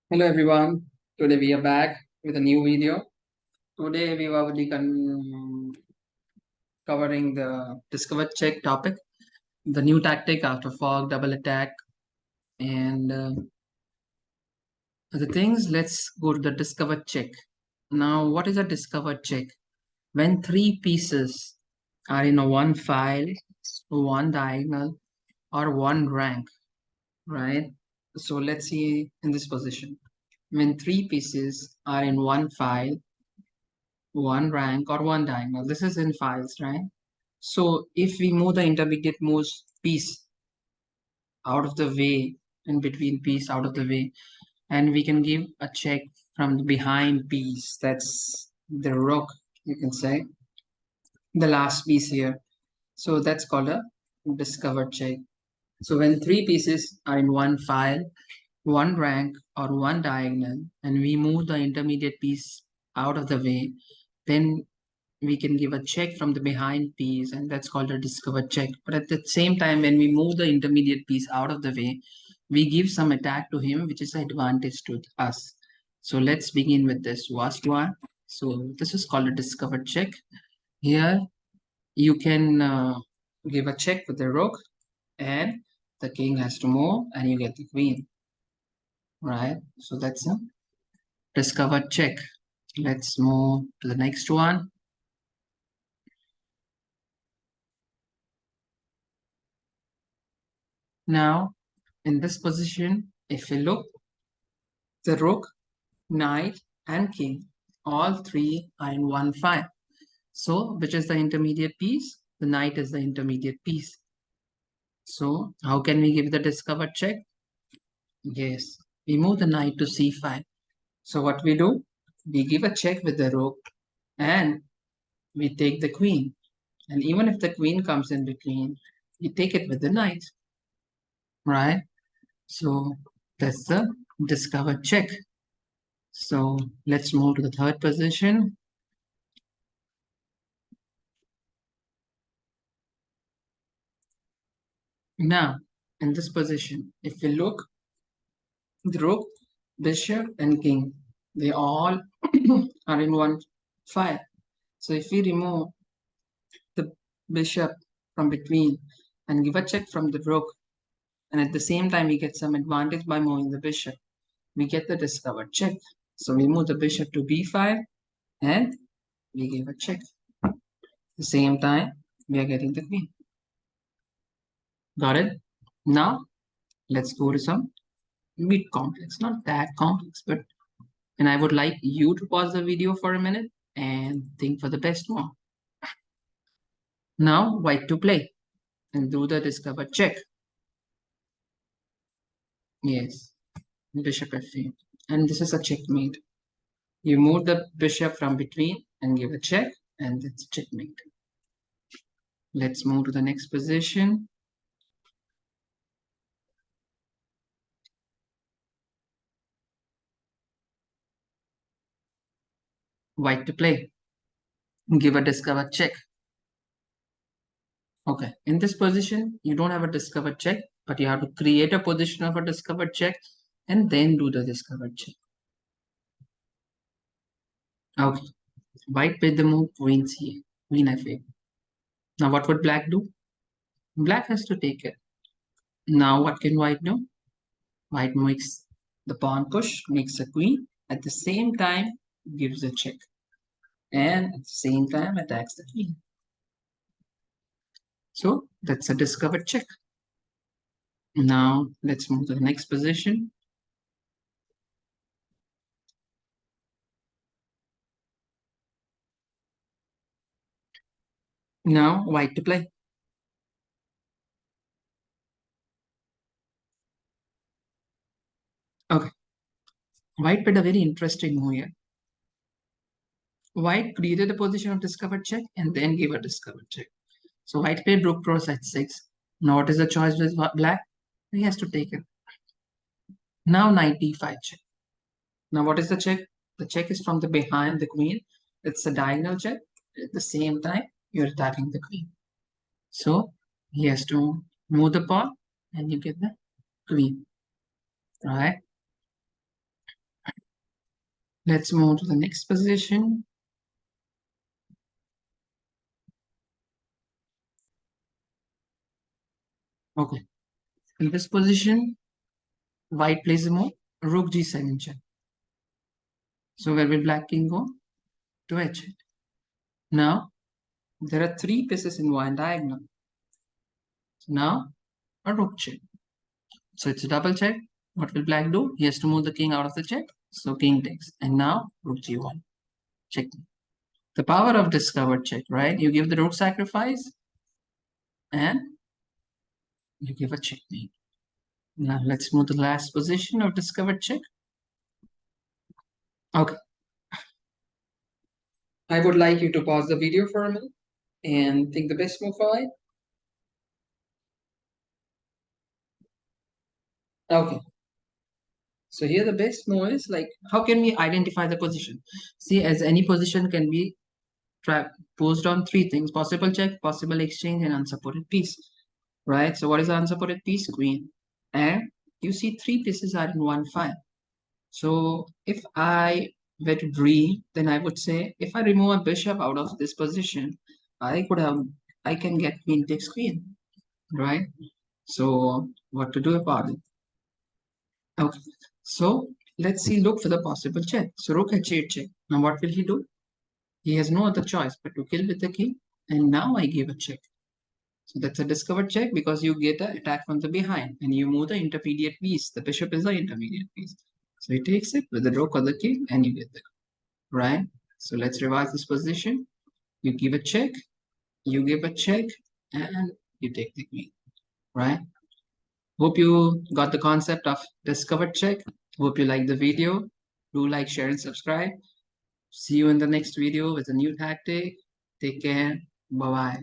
Hello everyone. Today we are back with a new video. Today we will be covering the discover check topic, the new tactic after fog double attack, and the things. Let's go to the discover check. Now, what is a discover check? When three pieces are in a one file, one diagonal, or one rank, right? So let's see in this position. When three pieces are in one file, one rank or one diagonal. This is in files, right? So if we move the intermediate most piece out of the way, in between piece out of the way, and we can give a check from the behind piece, that's the rook, you can say, the last piece here. So that's called a discover check. So when three pieces are in one file, one rank or one diagonal, and we move the intermediate piece out of the way, then we can give a check from the behind piece, and that's called a discover check. But at the same time, when we move the intermediate piece out of the way, we give some attack to him, which is an advantage to us. So let's begin with this first one. So this is called a discover check. Here you can give a check with the rook, and the king has to move, and you get the queen, right? So that's a discover check. Let's move to the next one. Now, in this position, if we look, the rook, knight, and king, all three are in one file. So, which is the intermediate piece? The knight is the intermediate piece. So, how can we give the discover check? Yes, we move the knight to c5. So, what we do? We give a check with the rook and we take the queen. And even if the queen comes in between, we take it with the knight, right? So, that's the discover check. So let's move to the third position. Now, in this position, if we look, the rook, bishop, and king, they all are in one file. So if we remove the bishop from between and give a check from the rook, and at the same time we get some advantage by moving the bishop, we get the discovered check. So we move the bishop to b5 and we give a check. At the same time, we are getting the queen. Got it? Now, let's go to some bit complex, not that complex, but and I would like you to pause the video for a minute and think for the best one. Now, white to play and do the discover check. Yes, bishop f8. And this is a checkmate. You move the bishop from between and give a check, and it's checkmate. Let's move to the next position. White to play. Give a discover check. Okay, in this position, you don't have a discover check, but you have to create a position of a discover check and then do the discover check. Okay, white played the move queen c8, queen f8. Now what would black do? Black has to take it. Now what can white do? White makes the pawn push, makes a queen. At the same time, gives a check. And at the same time, attacks the queen. So that's a discovered check. Now let's move to the next position. Now white to play. Okay, white played a very interesting move here. White created a position of discovered check and then gave a discovered check. So white played rook cross h6. Now what is the choice with black? He has to take it. Now knight d5 check. Now what is the check? The check is from the behind the queen. It's a diagonal check. At the same time, you're attacking the queen. So he has to move the pawn and you get the queen. Right? Let's move to the next position. Okay. In this position, white plays a move, rook g7 check. So where will black king go? To h8. Now, there are three pieces in one diagonal. So now, a rook check. So it's a double check. What will black do? He has to move the king out of the check. So king takes. And now, rook g1. Check. The power of discovered check, right? You give the rook sacrifice and you give a checkmate. Now let's move to the last position of discovered check. Okay. I would like you to pause the video for a minute and think the best move for it. Okay. So here the best move is like, how can we identify the position? See, as any position can be posed on three things: possible check, possible exchange, and unsupported piece. Right? So what is the unsupported piece? Queen. And you see three pieces are in one file. So if I were to dream, then I would say if I remove a bishop out of this position, I can get queen takes queen, right? So what to do about it? Okay, so let's see, look for the possible check. So rook h8 check. Now what will he do? He has no other choice but to kill with the king. And now I give a check. So that's a discovered check because you get an attack from the behind and you move the intermediate piece. The bishop is the intermediate piece. So he takes it with the rook or the king and you get the right? So let's revise this position. You give a check, you give a check, and you take the queen, right? Hope you got the concept of discovered check. Hope you like the video. Do like, share, and subscribe. See you in the next video with a new tactic. Take care. Bye-bye.